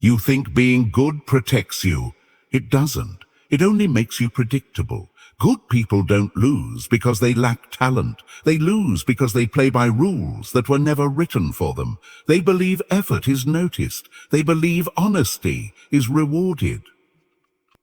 You think being good protects you. It doesn't. It only makes you predictable. Good people don't lose because they lack talent. They lose because they play by rules that were never written for them. They believe effort is noticed. They believe honesty is rewarded.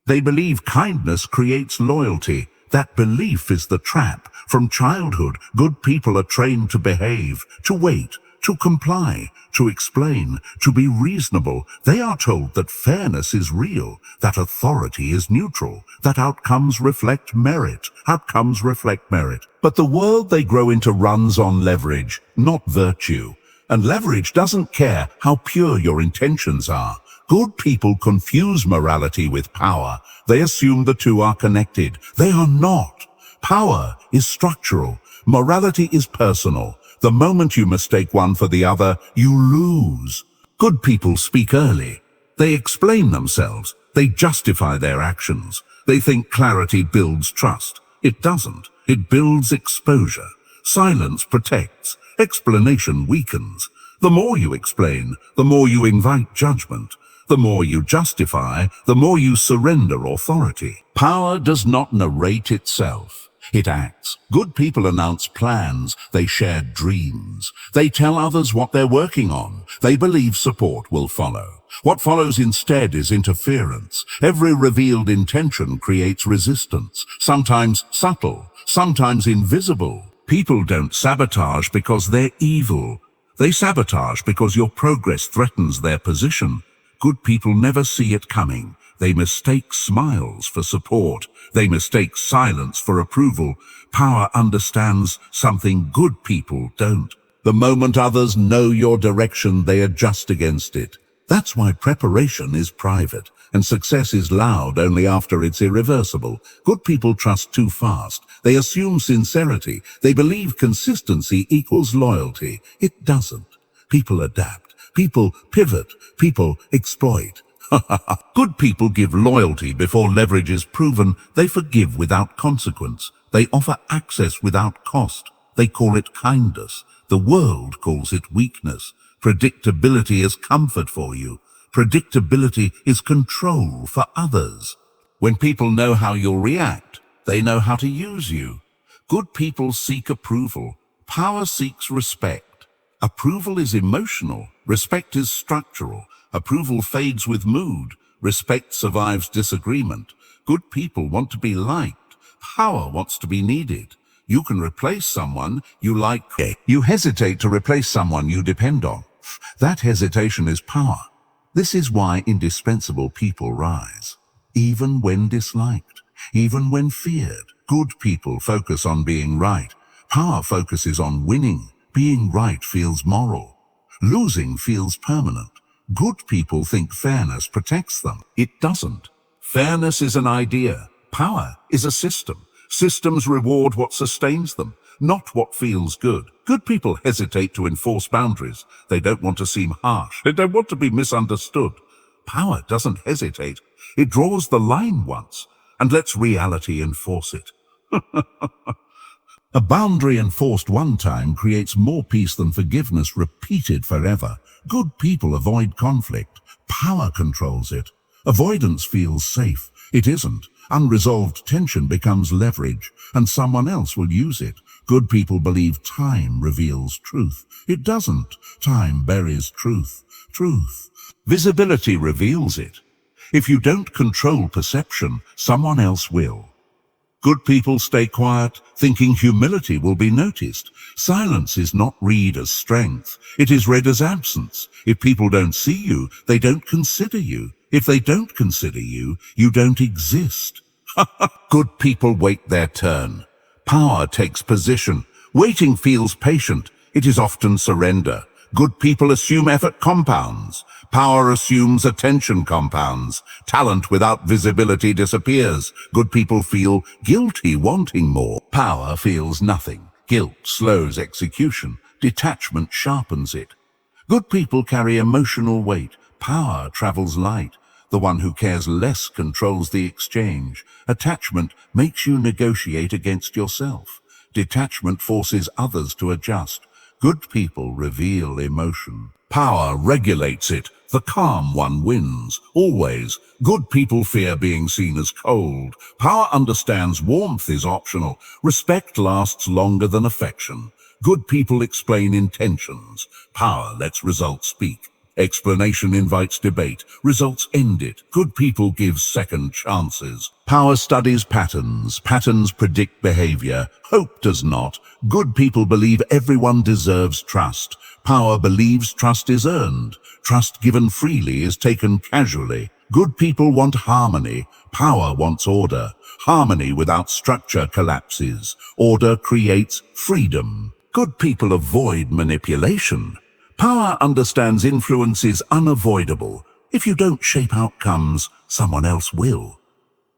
They believe kindness creates loyalty. That belief is the trap. From childhood, good people are trained to behave, to wait, to comply, to explain, to be reasonable. They are told that fairness is real, that authority is neutral, that outcomes reflect merit. Outcomes reflect merit. But the world they grow into runs on leverage, not virtue. And leverage doesn't care how pure your intentions are. Good people confuse morality with power. They assume the two are connected. They are not. Power is structural. Morality is personal. The moment you mistake one for the other, you lose. Good people speak early. They explain themselves. They justify their actions. They think clarity builds trust. It doesn't. It builds exposure. Silence protects. Explanation weakens. The more you explain, the more you invite judgment. The more you justify, the more you surrender authority. Power does not narrate itself. It acts. Good people announce plans. They share dreams. They tell others what they're working on. They believe support will follow. What follows instead is interference. Every revealed intention creates resistance, sometimes subtle, sometimes invisible. People don't sabotage because they're evil. They sabotage because your progress threatens their position. Good people never see it coming. They mistake smiles for support. They mistake silence for approval. Power understands something good people don't. The moment others know your direction, they adjust against it. That's why preparation is private, and success is loud only after it's irreversible. Good people trust too fast. They assume sincerity. They believe consistency equals loyalty. It doesn't. People adapt. People pivot. People exploit. Good people give loyalty before leverage is proven. They forgive without consequence. They offer access without cost. They call it kindness. The world calls it weakness. Predictability is comfort for you. Predictability is control for others. When people know how you'll react, they know how to use you. Good people seek approval. Power seeks respect. Approval is emotional. Respect is structural. Approval fades with mood. Respect survives disagreement. Good people want to be liked. Power wants to be needed. You can replace someone you like. You hesitate to replace someone you depend on. That hesitation is power. This is why indispensable people rise. Even when disliked, even when feared. Good people focus on being right. Power focuses on winning. Being right feels moral. Losing feels permanent. Good people think fairness protects them. It doesn't. Fairness is an idea. Power is a system. Systems reward what sustains them, not what feels good. Good people hesitate to enforce boundaries. They don't want to seem harsh. They don't want to be misunderstood. Power doesn't hesitate. It draws the line once and lets reality enforce it. A boundary enforced one time creates more peace than forgiveness repeated forever. Good people avoid conflict. Power controls it. Avoidance feels safe. It isn't. Unresolved tension becomes leverage, and someone else will use it. Good people believe time reveals truth. It doesn't. Time buries truth. Truth. Visibility reveals it. If you don't control perception, someone else will. Good people stay quiet, thinking humility will be noticed. Silence is not read as strength. It is read as absence. If people don't see you, they don't consider you. If they don't consider you, you don't exist. Good people wait their turn. Power takes position. Waiting feels patient. It is often surrender. Good people assume effort compounds. Power assumes attention compounds. Talent without visibility disappears. Good people feel guilty wanting more. Power feels nothing. Guilt slows execution. Detachment sharpens it. Good people carry emotional weight. Power travels light. The one who cares less controls the exchange. Attachment makes you negotiate against yourself. Detachment forces others to adjust. Good people reveal emotion. Power regulates it. The calm one wins, always. Good people fear being seen as cold. Power understands warmth is optional. Respect lasts longer than affection. Good people explain intentions. Power lets results speak. Explanation invites debate. Results end it. Good people give second chances. Power studies patterns. Patterns predict behavior. Hope does not. Good people believe everyone deserves trust. Power believes trust is earned. Trust given freely is taken casually. Good people want harmony. Power wants order. Harmony without structure collapses. Order creates freedom. Good people avoid manipulation. Power understands influence is unavoidable. If you don't shape outcomes, someone else will.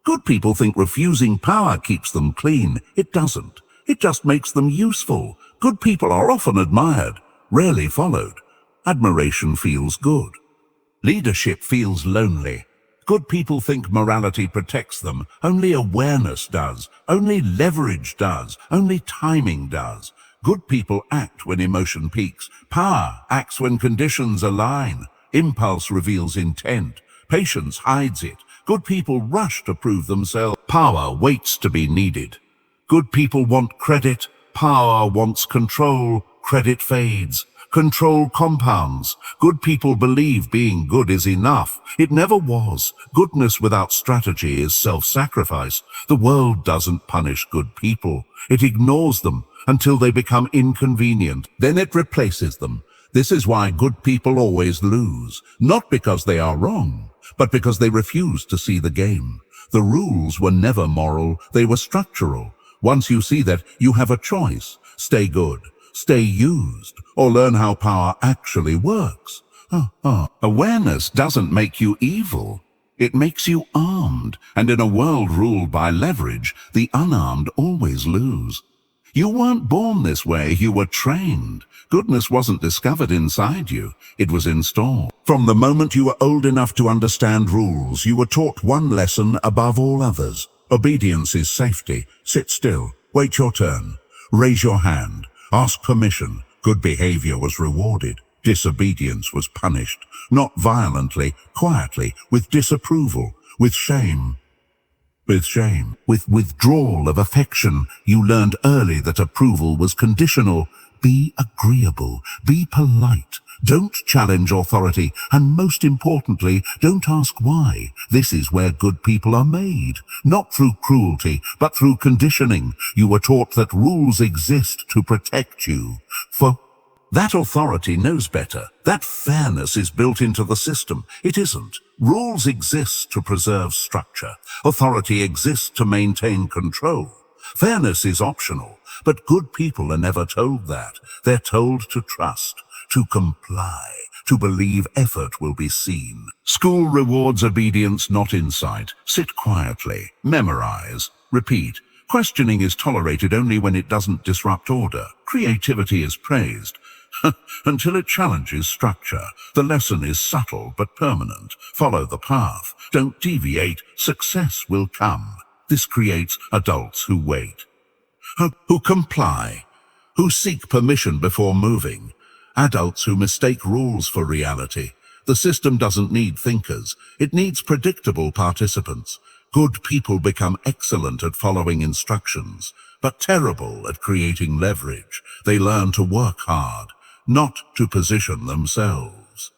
Good people think refusing power keeps them clean. It doesn't. It just makes them useful. Good people are often admired, rarely followed. Admiration feels good. Leadership feels lonely. Good people think morality protects them. Only awareness does. Only leverage does. Only timing does. Good people act when emotion peaks. Power acts when conditions align. Impulse reveals intent. Patience hides it. Good people rush to prove themselves. Power waits to be needed. Good people want credit. Power wants control. Credit fades. Control compounds. Good people believe being good is enough. It never was. Goodness without strategy is self-sacrifice. The world doesn't punish good people. It ignores them until they become inconvenient. Then it replaces them. This is why good people always lose. Not because they are wrong, but because they refuse to see the game. The rules were never moral. They were structural. Once you see that, you have a choice. Stay good. Stay used, or learn how power actually works. Awareness doesn't make you evil. It makes you armed, and in a world ruled by leverage, the unarmed always lose. You weren't born this way, you were trained. Goodness wasn't discovered inside you, it was installed. From the moment you were old enough to understand rules, you were taught one lesson above all others. Obedience is safety. Sit still, wait your turn, raise your hand. Ask permission. Good behavior was rewarded. Disobedience was punished. Not violently, quietly, with disapproval, with shame. With withdrawal of affection, you learned early that approval was conditional. Be agreeable. Be polite. Don't challenge authority, and most importantly, don't ask why. This is where good people are made. Not through cruelty, but through conditioning. You were taught that rules exist to protect you. For that authority knows better. That fairness is built into the system. It isn't. Rules exist to preserve structure. Authority exists to maintain control. Fairness is optional, but good people are never told that. They're told to trust, to comply, to believe effort will be seen. School rewards obedience, not insight. Sit quietly, memorize, repeat. Questioning is tolerated only when it doesn't disrupt order. Creativity is praised until it challenges structure. The lesson is subtle but permanent. Follow the path. Don't deviate. Success will come. This creates adults who wait, who comply, who seek permission before moving. Adults who mistake rules for reality. The system doesn't need thinkers. It needs predictable participants. Good people become excellent at following instructions, but terrible at creating leverage. They learn to work hard, not to position themselves.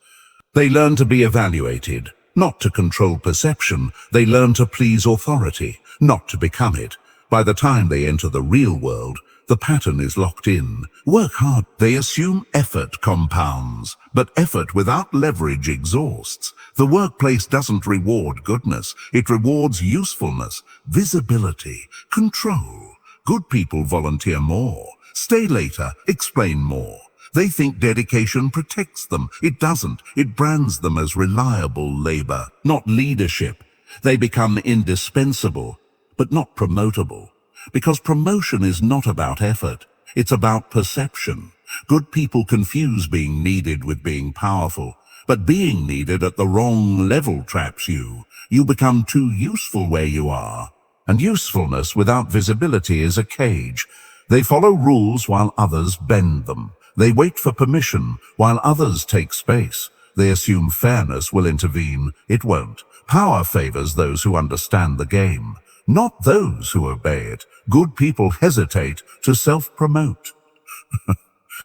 They learn to be evaluated, not to control perception. They learn to please authority, not to become it. By the time they enter the real world, the pattern is locked in. Work hard. They assume effort compounds, but effort without leverage exhausts. The workplace doesn't reward goodness. It rewards usefulness, visibility, control. Good people volunteer more, stay later, explain more. They think dedication protects them. It doesn't. It brands them as reliable labor, not leadership. They become indispensable, but not promotable. Because promotion is not about effort. It's about perception. Good people confuse being needed with being powerful, but being needed at the wrong level traps you. You become too useful where you are. And usefulness without visibility is a cage. They follow rules while others bend them. They wait for permission while others take space. They assume fairness will intervene. It won't. Power favors those who understand the game, not those who obey it. Good people hesitate to self-promote.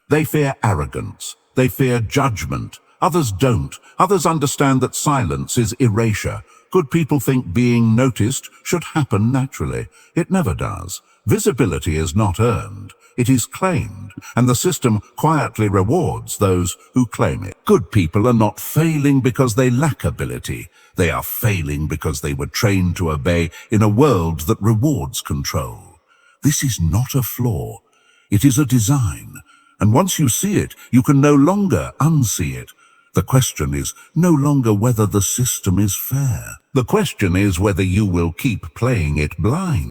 They fear arrogance. They fear judgment. Others don't. Others understand that silence is erasure. Good people think being noticed should happen naturally. It never does. Visibility is not earned. It is claimed, and the system quietly rewards those who claim it. Good people are not failing because they lack ability. They are failing because they were trained to obey in a world that rewards control. This is not a flaw. It is a design. And once you see it, you can no longer unsee it. The question is no longer whether the system is fair. The question is whether you will keep playing it blind.